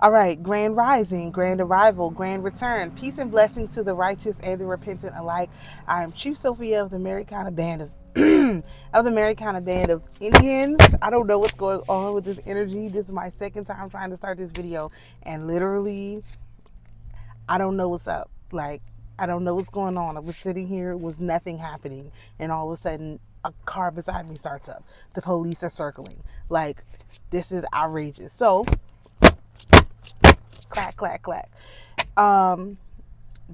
All right, grand rising, grand arrival, grand return. Peace and blessings to the righteous and the repentant alike. I am Chief Sophia of the Americana Band of of the Americana Band of Indians. I don't know what's going on with this energy. This is my second time trying to start this video, and literally, I don't know what's up. Like, I don't know what's going on. I was sitting here, was nothing happening, and all of a sudden, a car beside me starts up. The police are circling. Like, this is outrageous. So, clack, clack, clack. Um,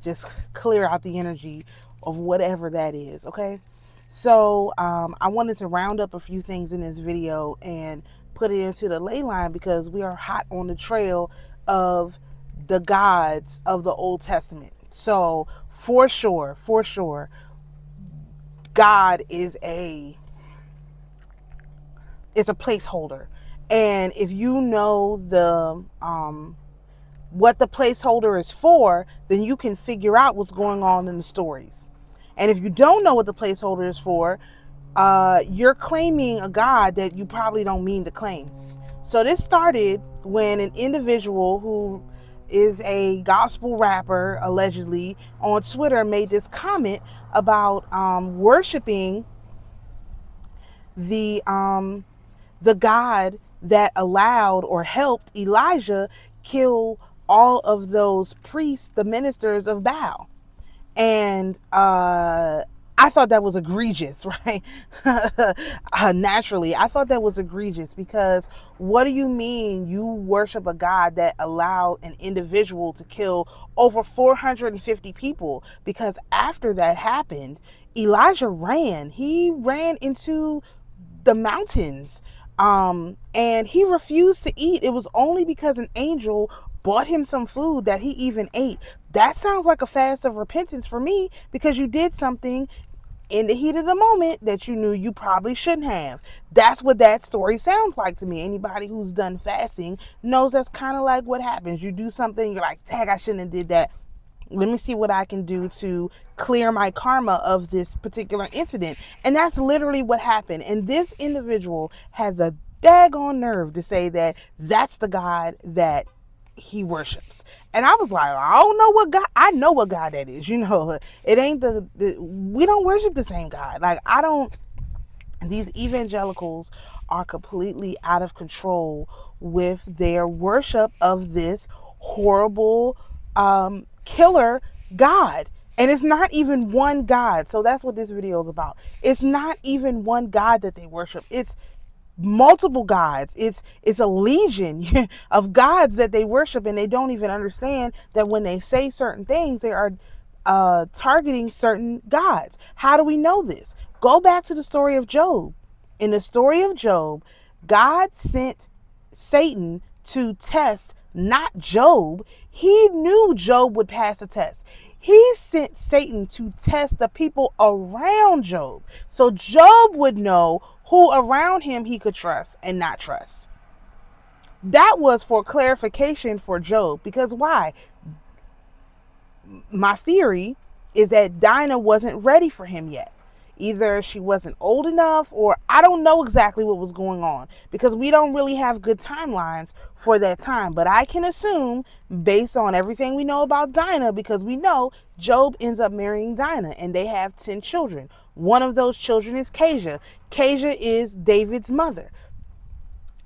just clear out the energy of whatever that is, okay? So I wanted to round up a few things in this video and put it into the ley line because we are hot on the trail of the gods of the Old Testament. So for sure, God is a placeholder. And if you know the what the placeholder is for, then you can figure out what's going on in the stories. And if you don't know what the placeholder is for, you're claiming a God that you probably don't mean to claim. So this started when an individual who is a gospel rapper, allegedly, on Twitter made this comment about worshiping the God that allowed or helped Elijah kill all of those priests, the ministers of Baal. And I thought that was egregious, right? Naturally, I thought that was egregious because what do you mean you worship a God that allowed an individual to kill over 450 people? Because after that happened, Elijah ran. He ran into the mountains. And he refused to eat. It was only because an angel bought him some food that he even ate. That sounds like a fast of repentance for me because you did something in the heat of the moment that you knew you probably shouldn't have. That's what that story sounds like to me. Anybody who's done fasting knows that's kind of like what happens. You do something, you're like, tag, I shouldn't have did that. Let me see what I can do to clear my karma of this particular incident. And that's literally what happened. And this individual had the daggone nerve to say that that's the God that he worships. And I was like, I don't know what God, I know what God that is. You know, it ain't we don't worship the same God. Like, I don't, these evangelicals are completely out of control with their worship of this horrible killer God. And it's not even one God. So that's what this video is about. It's not even one God that they worship. It's multiple gods. It's a legion of gods that they worship, and they don't even understand that when they say certain things, they are targeting certain gods. How do we know this? Go back to the story of Job. In the story of Job, God sent Satan to test not Job. He knew Job would pass a test. He sent Satan to test the people around Job, so Job would know who around him he could trust and not trust. That was for clarification for Job. Because why? My theory is that Dinah wasn't ready for him yet. Either she wasn't old enough, or I don't know exactly what was going on because we don't really have good timelines for that time. But I can assume, based on everything we know about Dinah, because we know Job ends up marrying Dinah and they have 10 children. One of those children is Kezia. Kezia is David's mother.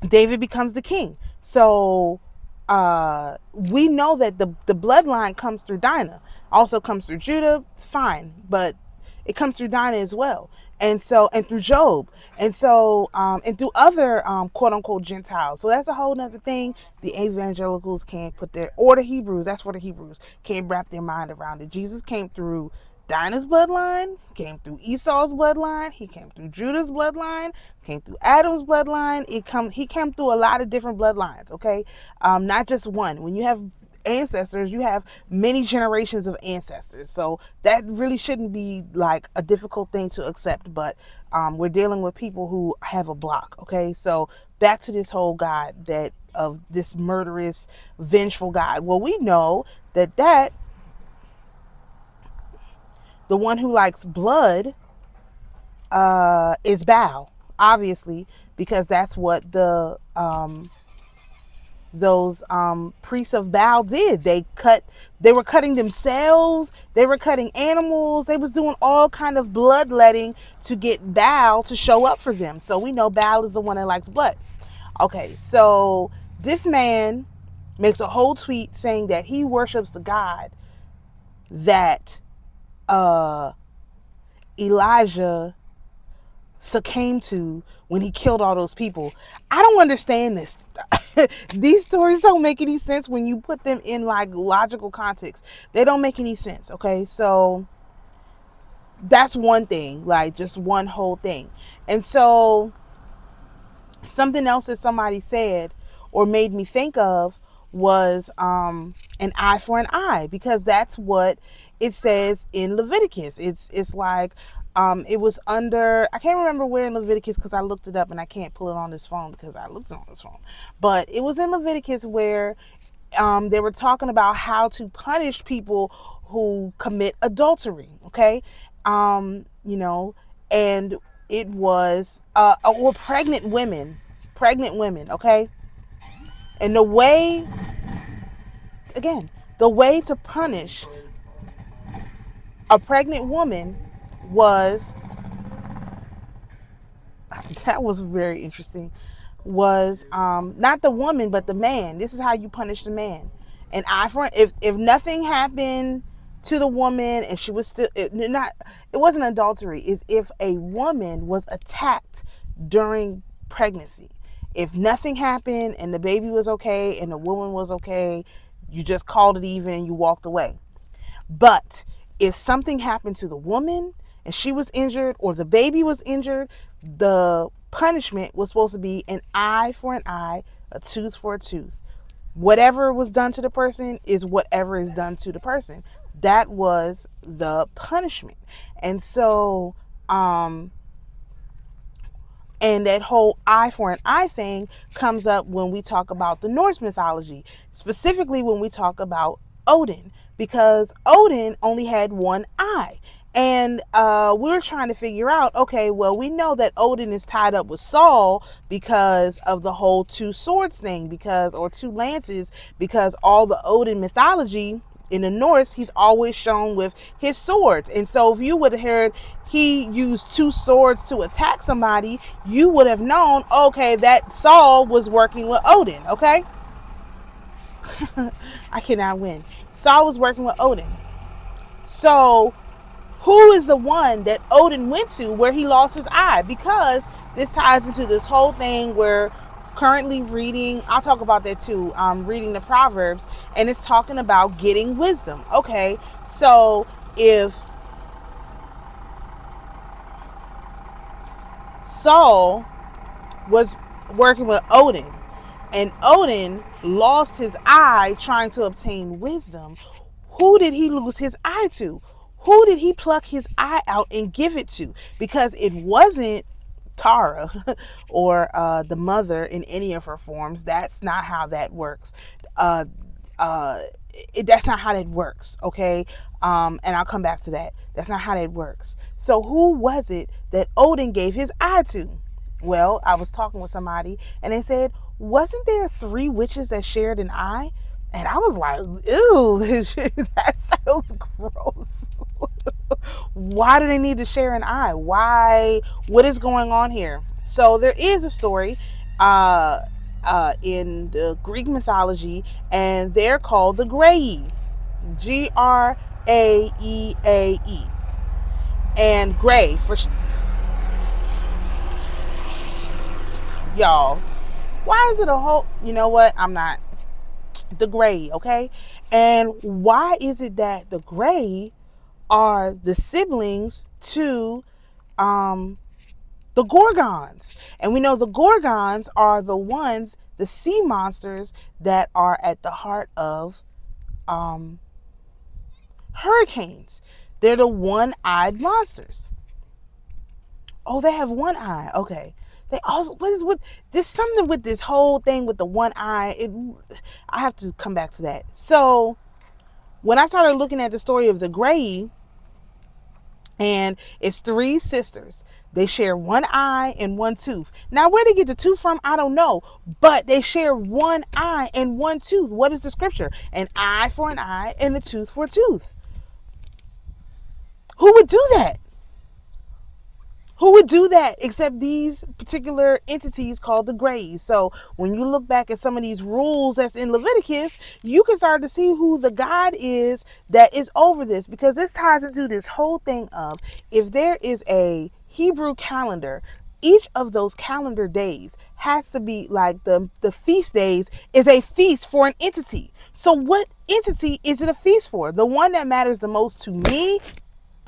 David becomes the king. So we know that the bloodline comes through Dinah. Also comes through Judah, it's fine, but it comes through Dinah as well. And so, and through Job. And so, and through other quote unquote Gentiles. So that's a whole nother thing. The evangelicals can't put their, or the Hebrews, that's for the Hebrews, can't wrap their mind around it. Jesus came through Dinah's bloodline, came through Esau's bloodline, he came through Judah's bloodline, came through Adam's bloodline. He came through a lot of different bloodlines, okay? Not just one. When you have ancestors, you have many generations of ancestors. So that really shouldn't be like a difficult thing to accept, but we're dealing with people who have a block, okay? So back to this whole God that of this murderous, vengeful God. Well, we know that the one who likes blood is Baal, obviously, because that's what the those priests of Baal did. They were cutting themselves, they were cutting animals, they was doing all kind of bloodletting to get Baal to show up for them. So we know Baal is the one that likes blood. Okay, so this man makes a whole tweet saying that he worships the God that Elijah succumbed to when he killed all those people. I don't understand this. These stories don't make any sense when you put them in like logical context. They don't make any sense. Okay, so that's one thing, like just one whole thing. And so something else that somebody said or made me think of was an eye for an eye, because that's what it says in Leviticus. It's like it was under, I can't remember where in Leviticus because I looked it up and I can't pull it on this phone because I looked it on this phone. But it was in Leviticus where they were talking about how to punish people who commit adultery. Okay, you know, and it was or pregnant women. Okay, and the way, again, the way to punish a pregnant woman was, that was very interesting, was not the woman but the man. This is how you punish the man. An eye for, if nothing happened to the woman and she was still it wasn't adultery, is if a woman was attacked during pregnancy. If nothing happened and the baby was okay and the woman was okay, you just called it even and you walked away. But if something happened to the woman and she was injured or the baby was injured, the punishment was supposed to be an eye for an eye, a tooth for a tooth. Whatever was done to the person is whatever is done to the person. That was the punishment. And so and that whole eye for an eye thing comes up when we talk about the Norse mythology, specifically when we talk about Odin, because Odin only had one eye. And we're trying to figure out, okay, well, we know that Odin is tied up with Saul because of the whole two swords thing, or two lances, because all the Odin mythology in the Norse, he's always shown with his swords. And so if you would have heard he used two swords to attack somebody, you would have known, okay, that Saul was working with Odin, okay? I cannot win. Saul was working with Odin. So who is the one that Odin went to where he lost his eye? Because this ties into this whole thing where currently reading, I'll talk about that too, reading the Proverbs, and it's talking about getting wisdom. Okay, so if Saul was working with Odin and Odin lost his eye trying to obtain wisdom, who did he lose his eye to? Who did he pluck his eye out and give it to? Because it wasn't Tara or the mother in any of her forms. That's not how that works. That's not how that works, okay? And I'll come back to that. That's not how that works. So who was it that Odin gave his eye to? Well, I was talking with somebody and they said, wasn't there 3 witches that shared an eye? And I was like, ew, that sounds gross. Why do they need to share an eye? Why? What is going on here? So there is a story in the Greek mythology, and they're called the Graeae. Graeae. And gray for y'all. Why is it a whole? You know what? I'm not. The Graeae, okay? And why is it that the Graeae are the siblings to the Gorgons? And we know the Gorgons are the ones, the sea monsters that are at the heart of hurricanes. They're the one-eyed monsters. Oh, they have one eye. Okay. They also, there's something with this whole thing with the one eye. I have to come back to that. So when I started looking at the story of the Graeae, And it's three sisters. They share one eye and one tooth. Now, where they get the tooth from, I don't know. But they share one eye and one tooth. What is the scripture? An eye for an eye and a tooth for a tooth. Who would do that? Who would do that except these particular entities called the Greys? So when you look back at some of these rules that's in Leviticus, you can start to see who the God is that is over this, because this ties into this whole thing of, if there is a Hebrew calendar, each of those calendar days has to be like the feast days is a feast for an entity. So what entity is it a feast for? The one that matters the most to me,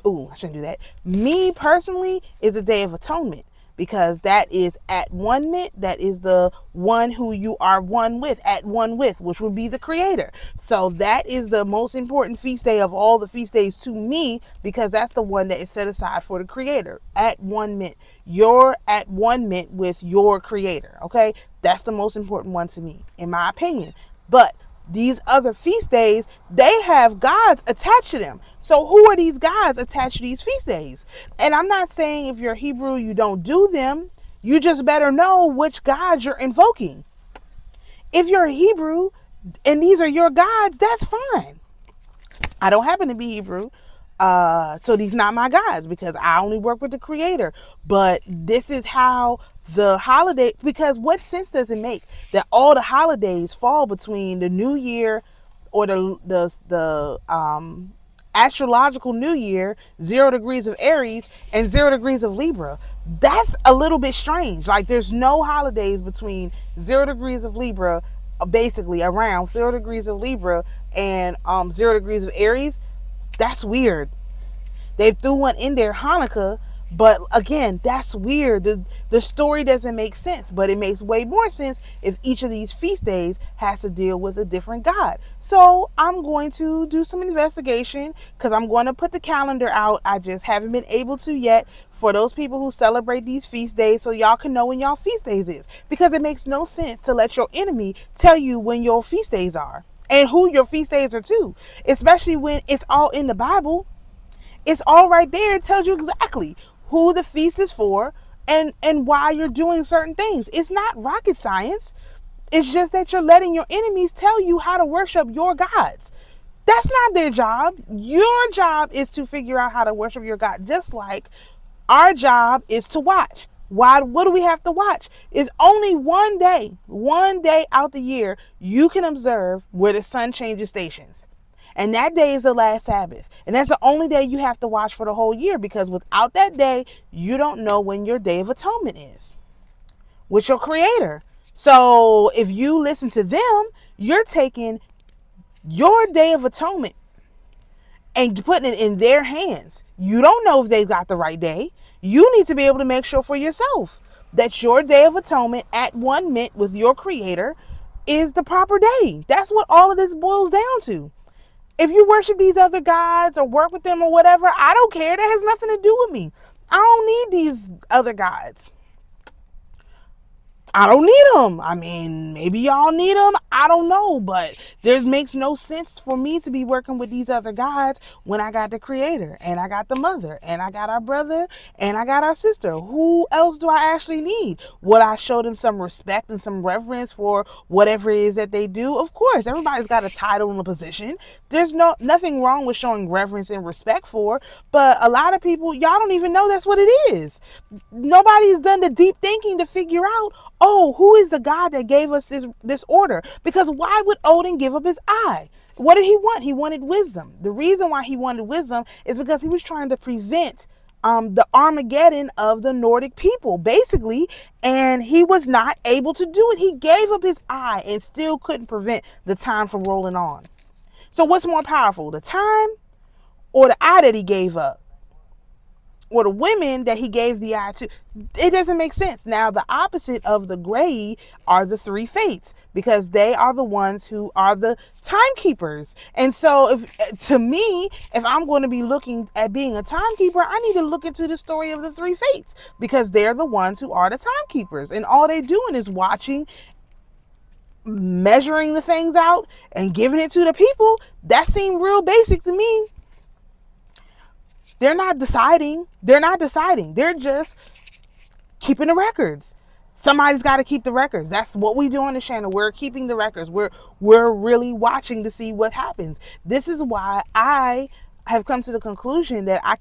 I shouldn't do that. Me personally is a Day of Atonement, because that is at one mit. That is the one who you are one with, at one with, which would be the Creator. So that is the most important feast day of all the feast days to me, because that's the one that is set aside for the Creator. At one mit. You're at one mit with your Creator. Okay, that's the most important one to me, in my opinion. But these other feast days, they have gods attached to them. So who are these gods attached to these feast days? And I'm not saying if you're Hebrew, you don't do them. You just better know which gods you're invoking. If you're a Hebrew and these are your gods, that's fine. I don't happen to be Hebrew. So these not my gods, because I only work with the Creator. But this is how the holiday, because what sense does it make that all the holidays fall between the New Year, or the astrological New Year, 0 degrees of Aries and 0 degrees of Libra? That's a little bit strange. Like, there's no holidays between 0 degrees of Libra, basically around 0 degrees of Libra and 0 degrees of Aries. That's weird. They threw one in there, Hanukkah, but again, that's weird. The story doesn't make sense, but it makes way more sense if each of these feast days has to deal with a different god. So I'm going to do some investigation, because I'm going to put the calendar out. I just haven't been able to yet, for those people who celebrate these feast days, so y'all can know when y'all feast days is, because it makes no sense to let your enemy tell you when your feast days are and who your feast days are to, especially when it's all in the Bible. It's all right there. It tells you exactly who the feast is for and why you're doing certain things. It's not rocket science. It's just that you're letting your enemies tell you how to worship your gods. That's not their job. Your job is to figure out how to worship your God, just like our job is to watch. Why? What do we have to watch? It's only one day out the year you can observe where the sun changes stations. And that day is the last Sabbath. And that's the only day you have to watch for the whole year, because without that day, you don't know when your Day of Atonement is with your Creator. So if you listen to them, you're taking your Day of Atonement and putting it in their hands. You don't know if they've got the right day. You need to be able to make sure for yourself that your Day of Atonement at one mint with your Creator is the proper day. That's what all of this boils down to. If you worship these other gods or work with them or whatever, I don't care. That has nothing to do with me. I don't need these other gods. I don't need them. I mean, maybe y'all need them. I don't know. But there makes no sense for me to be working with these other gods when I got the Creator, and I got the Mother, and I got our brother, and I got our sister. Who else do I actually need? Would I show them some respect and some reverence for whatever it is that they do? Of course, everybody's got a title and a position. There's nothing wrong with showing reverence and respect for, but a lot of people, y'all don't even know that's what it is. Nobody's done the deep thinking to figure out, oh, who is the God that gave us this order? Because why would Odin give up his eye? What did he want? He wanted wisdom. The reason why he wanted wisdom is because he was trying to prevent the Armageddon of the Nordic people, basically, and he was not able to do it. He gave up his eye and still couldn't prevent the time from rolling on. So what's more powerful, the time or the eye that he gave up? Or the women that he gave the eye to? It doesn't make sense. Now, the opposite of the gray are the three fates, because they are the ones who are the timekeepers. And so, to me, if I'm going to be looking at being a timekeeper, I need to look into the story of the three fates, because they're the ones who are the timekeepers. And all they're doing is watching, measuring the things out, and giving it to the people. That seemed real basic to me. They're not deciding. They're just keeping the records. Somebody's got to keep the records. That's what we do on the channel. We're keeping the records. We're really watching to see what happens. This is why I have come to the conclusion that I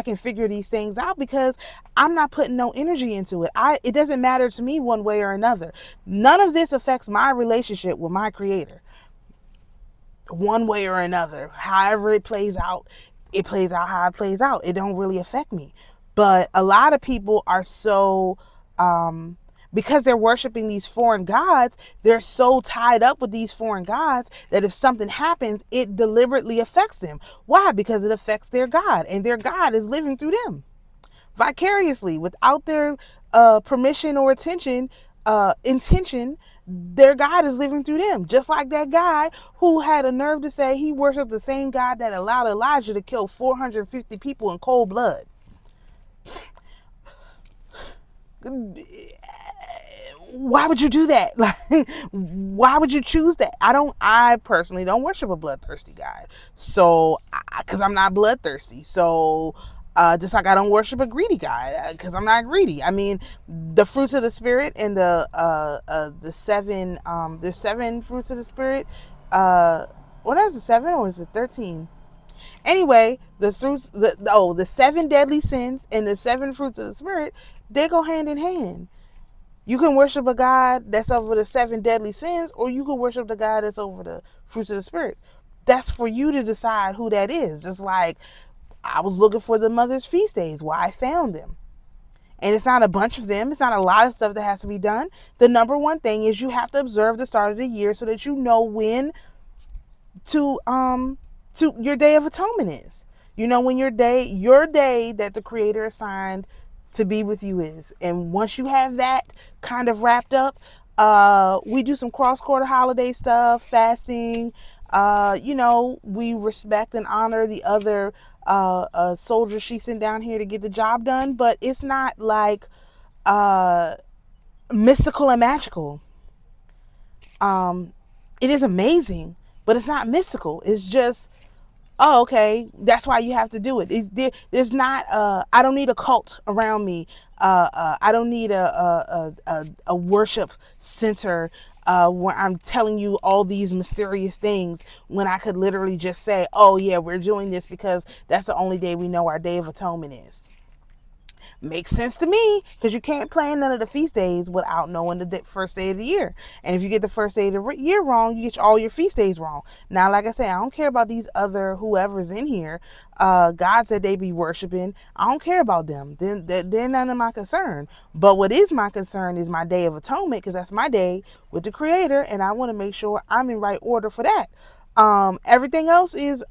can figure these things out, because I'm not putting no energy into it. It doesn't matter to me one way or another. None of this affects my relationship with my creator one way or another. However it plays out how it plays out. It don't really affect me. But a lot of people are so because they're worshiping these foreign gods, they're so tied up with these foreign gods that if something happens, it deliberately affects them. Why? Because it affects their God, and their God is living through them vicariously without their permission or intention. Their God is living through them, just like that guy who had a nerve to say he worshiped the same God that allowed Elijah to kill 450 people in cold blood. Why would you do that? Like, why would you choose that? I personally don't worship a bloodthirsty God. So, because I'm not bloodthirsty. So, just like I don't worship a greedy God, because I'm not greedy. I mean, the fruits of the spirit and the seven, there's seven fruits of the spirit. What is it, 7 or is it 13? Anyway, the 7 deadly sins and the 7 fruits of the spirit, they go hand in hand. You can worship a God that's over the 7 deadly sins, or you can worship the God that's over the fruits of the spirit. That's for you to decide who that is. Just like I was looking for the mother's feast days. Well, I found them. And it's not a bunch of them. It's not a lot of stuff that has to be done. The number one thing is you have to observe the start of the year so that you know when to your Day of Atonement is. You know when your day that the Creator assigned to be with you is. And once you have that kind of wrapped up, we do some cross-quarter holiday stuff, fasting. We respect and honor the other soldiers she sent down here to get the job done, but it's not like mystical and magical. It is amazing, but it's not mystical. It's just, oh, okay, that's why you have to do it. There's not, I don't need a cult around me. I don't need a worship center where I'm telling you all these mysterious things, when I could literally just say, oh yeah, we're doing this because that's the only day we know our Day of Atonement is. Makes sense to me, because you can't plan none of the feast days without knowing the first day of the year. And if you get the first day of the year wrong, you get all your feast days wrong. Now, like I say, I don't care about these other whoever's in here, gods that they be worshiping. I don't care about them. They're none of my concern. But what is my concern is my Day of Atonement, because that's my day with the Creator, and I want to make sure I'm in right order for that. Everything else is,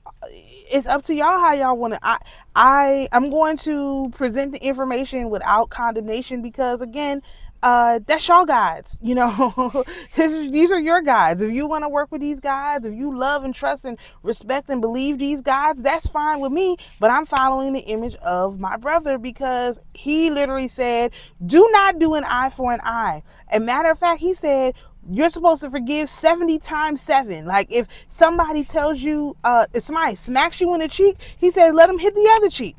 it's up to y'all how y'all want to. I'm going to present the information without condemnation, because again, that's y'all guides, these are your guides. If you want to work with these guides, if you love and trust and respect and believe these guides, that's fine with me. But I'm following the image of my brother, because he literally said, do not do an eye for an eye. And matter of fact, he said, you're supposed to forgive 70 times 7. Like, if somebody tells you, if somebody smacks you in the cheek, he says, let them hit the other cheek.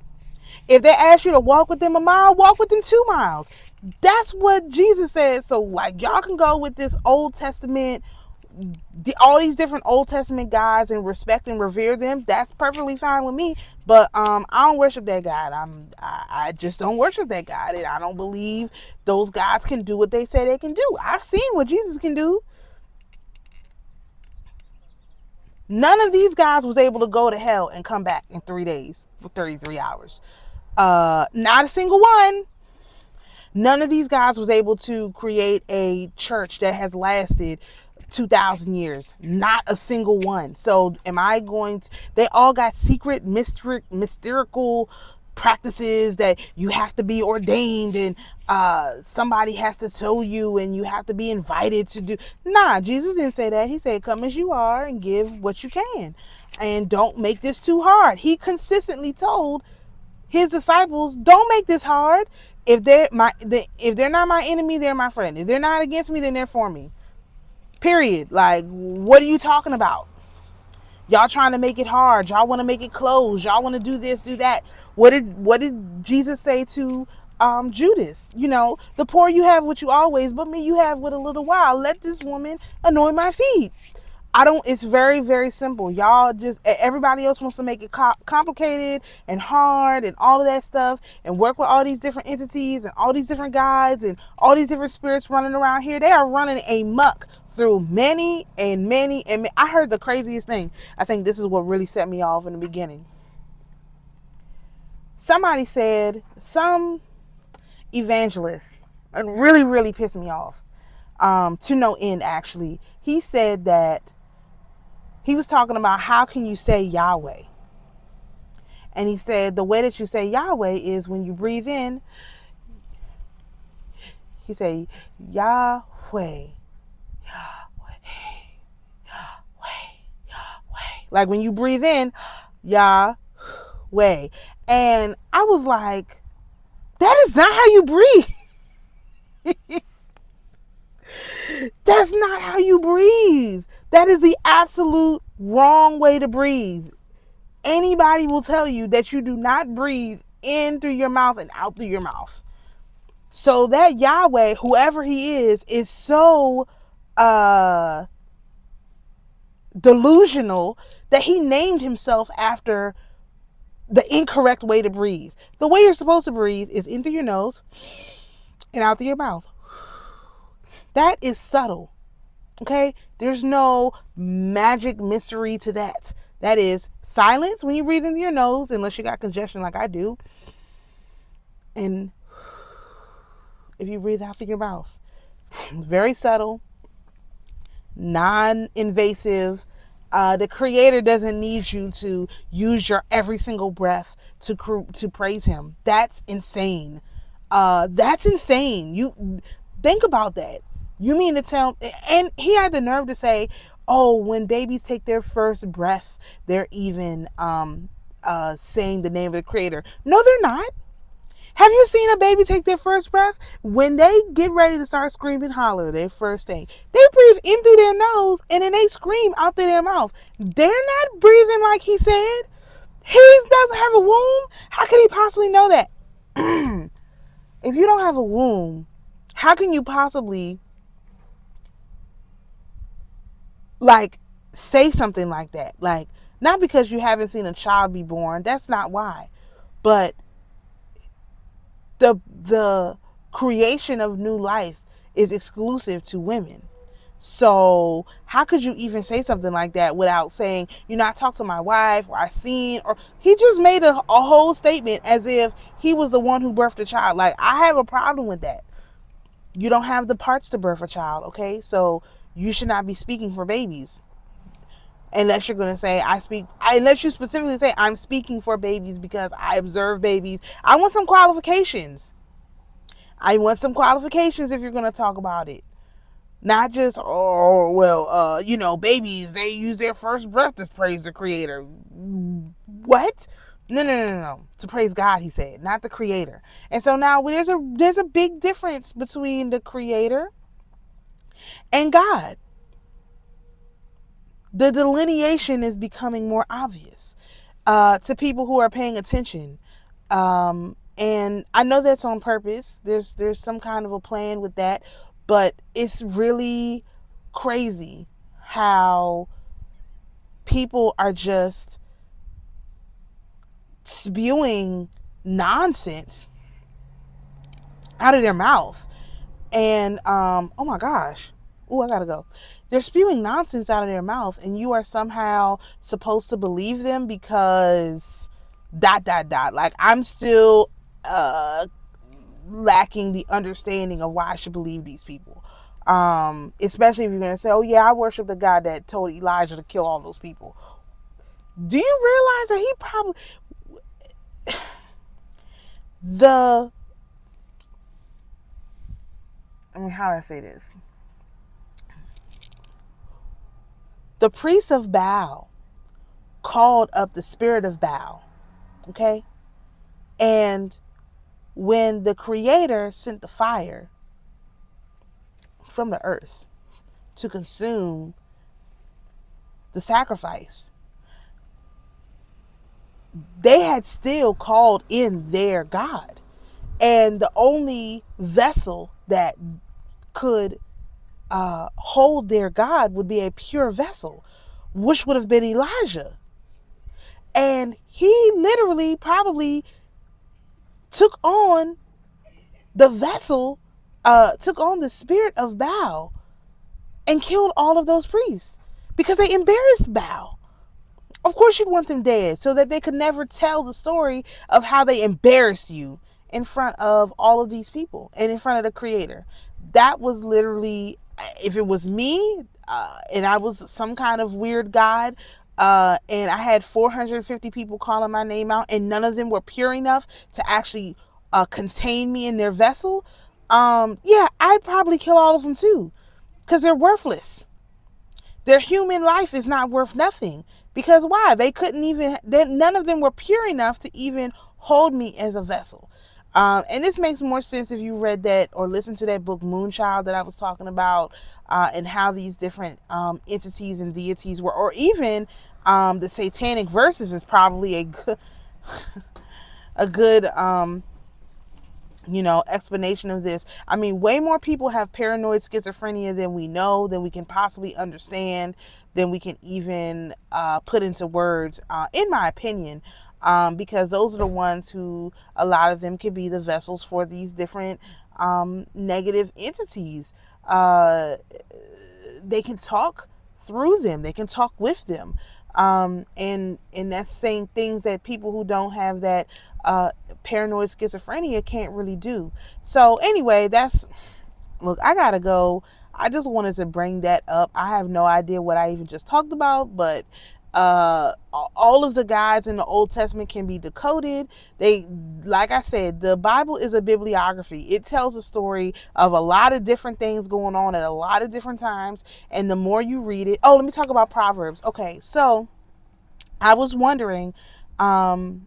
If they ask you to walk with them a mile, walk with them 2 miles. That's what Jesus said. So, like, y'all can go with this Old Testament, all these different Old Testament gods, and respect and revere them. That's perfectly fine with me. But I don't worship that God. I just don't worship that God, and I don't believe those gods can do what they say they can do. I've seen what Jesus can do. None of these guys was able to go to hell and come back in 3 days for 33 hours. Not a single one. None of these guys was able to create a church that has lasted 2,000 years. Not a single one. So am I going to, they all got secret mystical practices that you have to be ordained, and somebody has to tell you, and you have to be invited to do. Nah, Jesus didn't say that. He said, come as you are and give what you can, and don't make this too hard. He consistently told his disciples, don't make this hard. If they're not my enemy, they're my friend. If they're not against me, then they're for me. Period. Like, what are you talking about? Y'all trying to make it hard. Y'all want to make it closed. Y'all want to do this, do that. What did Jesus say to Judas? The poor you have what you always, but me you have with a little while. Let this woman anoint my feet. I don't, it's very, very simple. Y'all just, everybody else wants to make it complicated and hard and all of that stuff and work with all these different entities and all these different guides and all these different spirits running around here. They are running amok through many and many. And I heard the craziest thing. I think this is what really set me off in the beginning. Somebody said, some evangelist, and really, really pissed me off, to no end actually. He said that he was talking about how can you say Yahweh. And he said the way that you say Yahweh is when you breathe in, he say Yahweh, Yahweh, Yahweh, Yahweh. Like when you breathe in, Yahweh. And I was like, that is not how you breathe. That's not how you breathe. That is the absolute wrong way to breathe. Anybody will tell you that you do not breathe in through your mouth and out through your mouth. So that Yahweh, whoever he is so delusional that he named himself after the incorrect way to breathe. The way you're supposed to breathe is in through your nose and out through your mouth. That is subtle. Okay? There's no magic mystery to that. That is silence when you breathe into your nose, unless you got congestion like I do. And if you breathe out through your mouth. Very subtle, non-invasive. The Creator doesn't need you to use your every single breath to praise him. That's insane. That's insane. You think about that. You mean to tell, and he had the nerve to say, oh, when babies take their first breath, they're even saying the name of the Creator. No, they're not. Have you seen a baby take their first breath? When they get ready to start screaming, holler, their first thing, they breathe in through their nose and then they scream out through their mouth. They're not breathing like he said. He doesn't have a womb. How can he possibly know that? If you don't have a womb, how can you possibly say something like that? Not because you haven't seen a child be born. That's not why. But the creation of new life is exclusive to women. So how could you even say something like that without saying, I talked to my wife, or I seen, or he just made a whole statement as if he was the one who birthed a child. I have a problem with that. You don't have the parts to birth a child, okay? So you should not be speaking for babies. Unless you're going to say, unless you specifically say, I'm speaking for babies because I observe babies. I want some qualifications. If you're going to talk about it. Not just, babies, they use their first breath to praise the Creator. What? No. To praise God, he said, not the Creator. And so now there's a big difference between the Creator and God. The delineation is becoming more obvious to people who are paying attention. And I know that's on purpose. There's some kind of a plan with that. But it's really crazy how people are just spewing nonsense out of their mouth. And, oh my gosh. Oh, I gotta go. They're spewing nonsense out of their mouth, and you are somehow supposed to believe them because ... I'm still lacking the understanding of why I should believe these people. Especially if you're going to say, oh yeah, I worship the God that told Elijah to kill all those people. Do you realize that he probably... how do I say this? The priest of Baal called up the spirit of Baal. Okay? And when the Creator sent the fire from the earth to consume the sacrifice, they had still called in their God. And the only vessel that could hold their God would be a pure vessel, which would have been Elijah. And he literally probably took on the vessel, took on the spirit of Baal and killed all of those priests because they embarrassed Baal. Of course, you'd want them dead so that they could never tell the story of how they embarrassed you in front of all of these people and in front of the Creator. That was literally, if it was me and I was some kind of weird God, and I had 450 people calling my name out, and none of them were pure enough to actually contain me in their vessel, yeah, I'd probably kill all of them too, because they're worthless. Their human life is not worth nothing. Because why? They couldn't even, none of them were pure enough to even hold me as a vessel. And this makes more sense if you read that or listened to that book Moonchild that I was talking about, and how these different entities and deities were, or even the satanic verses is probably a good explanation of this. I mean, way more people have paranoid schizophrenia than we know, than we can possibly understand, than we can even put into words, in my opinion, because those are the ones who, a lot of them can be the vessels for these different negative entities. They can talk through them. They can talk with them. And that's saying things that people who don't have that paranoid schizophrenia can't really do. So anyway, look, I gotta go. I just wanted to bring that up. I have no idea what I even just talked about, but all of the guides in the Old Testament can be decoded. Like I said, the Bible is a bibliography. It tells a story of a lot of different things going on at a lot of different times, and the more you read it. Oh, let me talk about Proverbs. Okay, so I was wondering, well,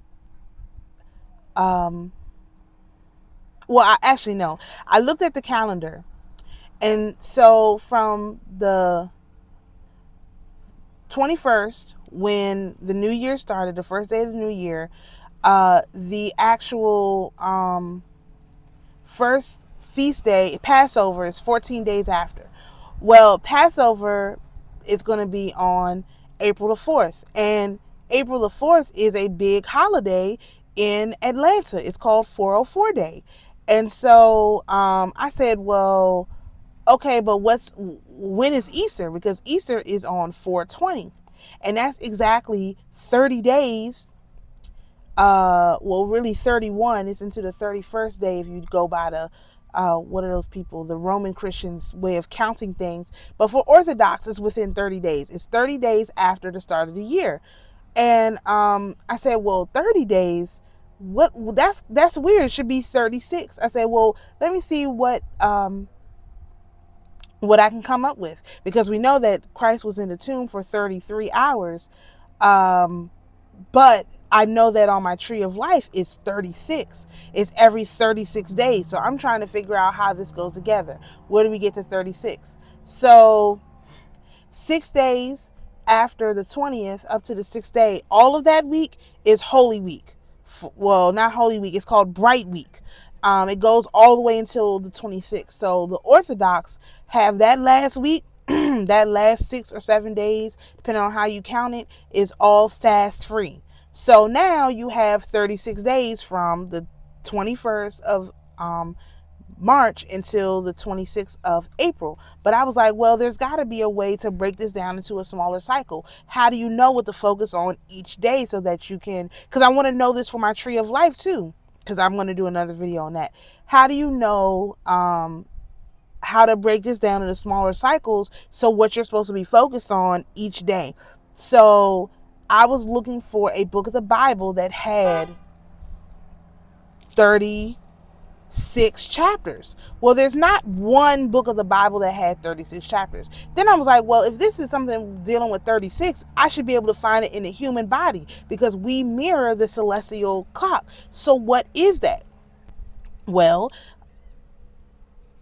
I actually no. I looked at the calendar, and so from the 21st, when the new year started, the first day of the new year, the actual first feast day, Passover, is 14 days after. Well, Passover is going to be on April the 4th. And April the 4th is a big holiday in Atlanta. It's called 404 Day. And so I said, well, okay, but when is Easter? Because Easter is on 420. And that's exactly 30 days. Well, really 31. It's into the 31st day if you go by the what are those people? The Roman Christians' way of counting things. But for Orthodox, it's within 30 days. It's 30 days after the start of the year. And I said, well, 30 days. What? That's weird. It should be 36. I said, well, let me see what I can come up with, because we know that Christ was in the tomb for 33 hours. But I know that on my tree of life it's 36. It's every 36 days. So I'm trying to figure out how this goes together. Where do we get to 36? So 6 days after the 20th up to the 6th day, all of that week is Holy Week. Well, not Holy Week. It's called Bright Week. It goes all the way until the 26th. So the Orthodox have that last week, that last 6 or 7 days, depending on how you count it, is all fast free. So now you have 36 days from the 21st of March until the 26th of April. But I was like, well, there's got to be a way to break this down into a smaller cycle. How do you know what to focus on each day so that you can, because I want to know this for my tree of life too, because I'm going to do another video on that. How do you know how to break this down into smaller cycles, so what you're supposed to be focused on each day? So I was looking for a book of the Bible that had 36 chapters. Well, there's not one book of the Bible that had 36 chapters. Then I was like, well, if this is something dealing with 36, I should be able to find it in the human body, because we mirror the celestial clock. So what is that? Well,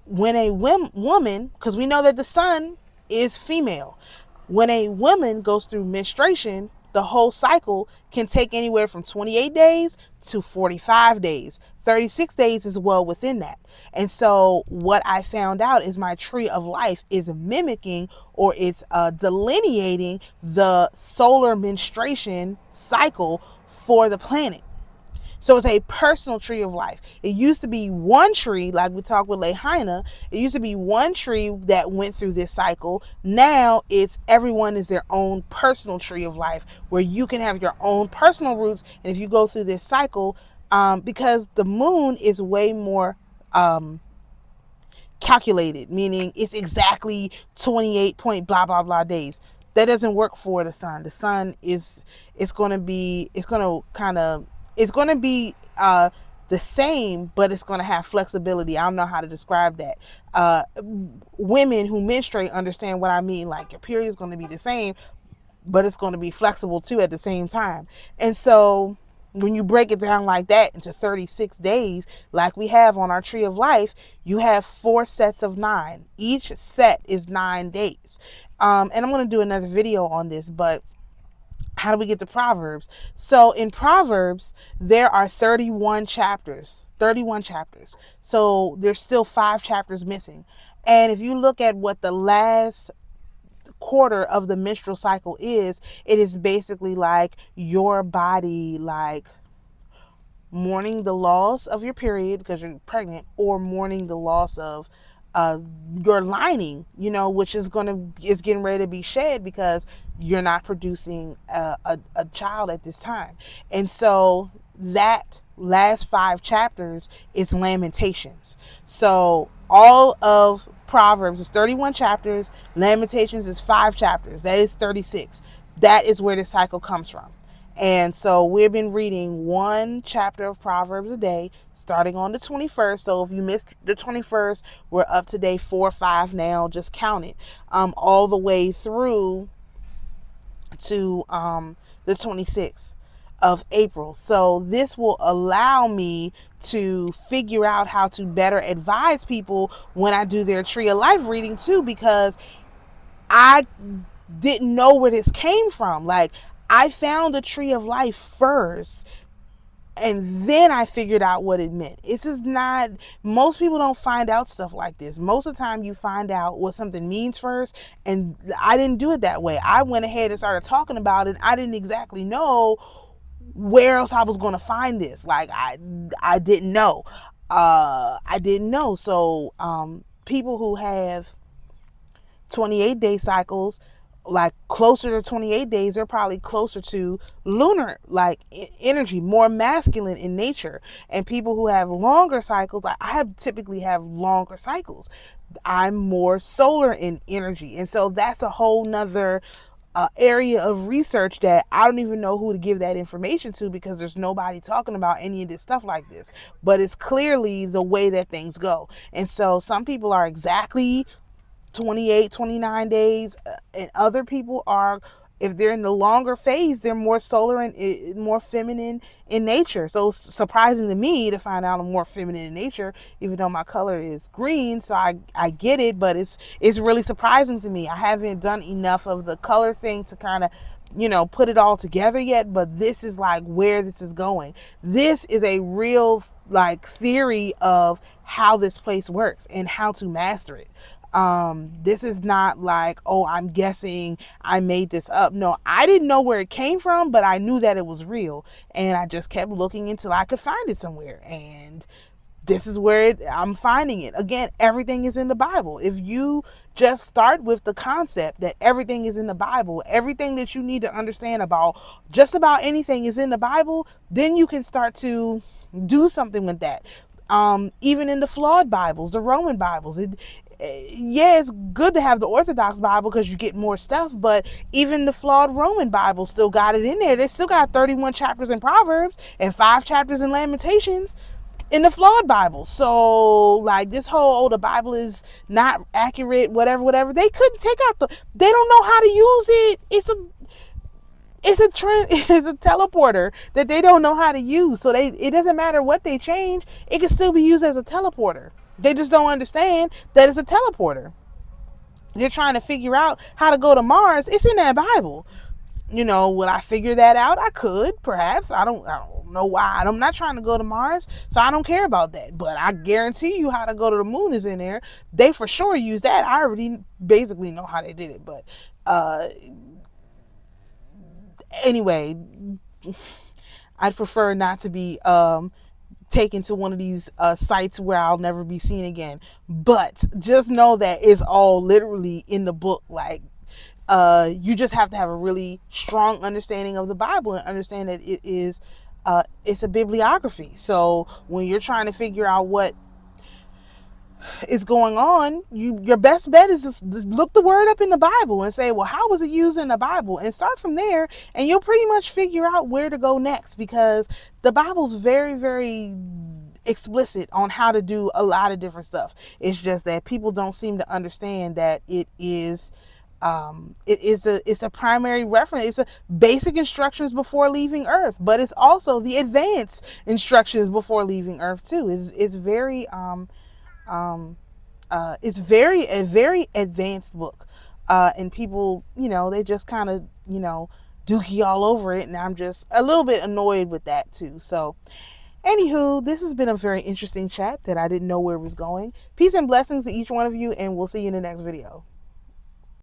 when a woman, because we know that the sun is female, when a woman goes through menstruation, the whole cycle can take anywhere from 28 days to 45 days. 36 days is well within that. And so what I found out is my tree of life is mimicking, or it's delineating the solar menstruation cycle for the planet. So it's a personal tree of life. It used to be one tree, like we talked with Lehaina. It used to be one tree that went through this cycle. Now it's everyone is their own personal tree of life, where you can have your own personal roots. And if you go through this cycle, because the moon is way more calculated, meaning it's exactly 28 point blah blah blah days. That doesn't work for the sun. The sun is it's going to be the same, but it's going to have flexibility. I don't know how to describe that. Women who menstruate understand what I mean. Like, your period is going to be the same, but it's going to be flexible too at the same time. And so when you break it down like that into 36 days, like we have on our tree of life, you have 4 sets of 9. Each set is 9 days. And I'm going to do another video on this, but how do we get to Proverbs? So in Proverbs, there are 31 chapters. 31 chapters. So there's still 5 chapters missing. And if you look at what the last quarter of the menstrual cycle is, it is basically like your body, like mourning the loss of your period because you're pregnant, or mourning the loss of your lining, which is getting ready to be shed because you're not producing a child at this time. And so that last 5 chapters is Lamentations. So all of Proverbs is 31 chapters. Lamentations is 5 chapters. That is 36. That is where this cycle comes from. And so we've been reading 1 chapter of Proverbs a day, starting on the 21st. So if you missed the 21st, we're up to day 4 or 5 now. Just count it, all the way through to the 26th of April. So this will allow me to figure out how to better advise people when I do their tree of life reading too, because I didn't know where this came from. Like, I found the tree of life first, and then I figured out what it meant. This is not, most people don't find out stuff like this. Most of the time you find out what something means first, and I didn't do it that way. I went ahead and started talking about it. I didn't exactly know where else I was going to find this. Like, I didn't know. So people who have 28-day cycles, like closer to 28 days, they're probably closer to lunar like energy, more masculine in nature. And people who have longer cycles, like I typically have longer cycles, I'm more solar in energy. And so that's a whole nother area of research that I don't even know who to give that information to, because there's nobody talking about any of this stuff like this. But it's clearly the way that things go. And so some people are exactly 28, 29 days, and other people are, if they're in the longer phase, they're more solar and more feminine in nature. So it's surprising to me to find out I'm more feminine in nature, even though my color is green. So I get it, but it's really surprising to me. I haven't done enough of the color thing to kind of, put it all together yet, but this is like where this is going. This is a real like theory of how this place works and how to master it. This is not like, oh, I'm guessing, I made this up. No, I didn't know where it came from, but I knew that it was real, and I just kept looking until I could find it somewhere. And this is where I'm finding it. Again, everything is in the Bible. If you just start with the concept that everything is in the Bible, everything that you need to understand about just about anything is in the Bible, then you can start to do something with that. Even in the flawed Bibles, the Roman Bibles, it's good to have the Orthodox Bible because you get more stuff, but even the flawed Roman Bible still got it in there. They still got 31 chapters in Proverbs and 5 chapters in Lamentations in the flawed Bible. So like this whole, the Bible is not accurate, whatever, they couldn't take out they don't know how to use it. It's a teleporter that they don't know how to use. So it doesn't matter what they change, it can still be used as a teleporter. They just don't understand that it's a teleporter. They're trying to figure out how to go to Mars. It's in that Bible. Would I figure that out? I could, perhaps. I don't know why. I'm not trying to go to Mars, so I don't care about that. But I guarantee you how to go to the moon is in there. They for sure use that. I already basically know how they did it. But anyway, I'd prefer not to be taken to one of these sites where I'll never be seen again. But just know that it's all literally in the book. Like, you just have to have a really strong understanding of the Bible and understand that it's a bibliography. So when you're trying to figure out what is going on, your best bet is just look the word up in the Bible and say, well, how was it used in the Bible? And start from there, and you'll pretty much figure out where to go next, because the Bible's very, very explicit on how to do a lot of different stuff. It's just that people don't seem to understand that it's the primary reference. It's a basic instructions before leaving Earth, but it's also the advanced instructions before leaving Earth too. It's very it's a very advanced book, and people, they just kind of, dookie all over it, and I'm just a little bit annoyed with that too. So, anywho, this has been a very interesting chat that I didn't know where it was going. Peace and blessings to each one of you, and we'll see you in the next video.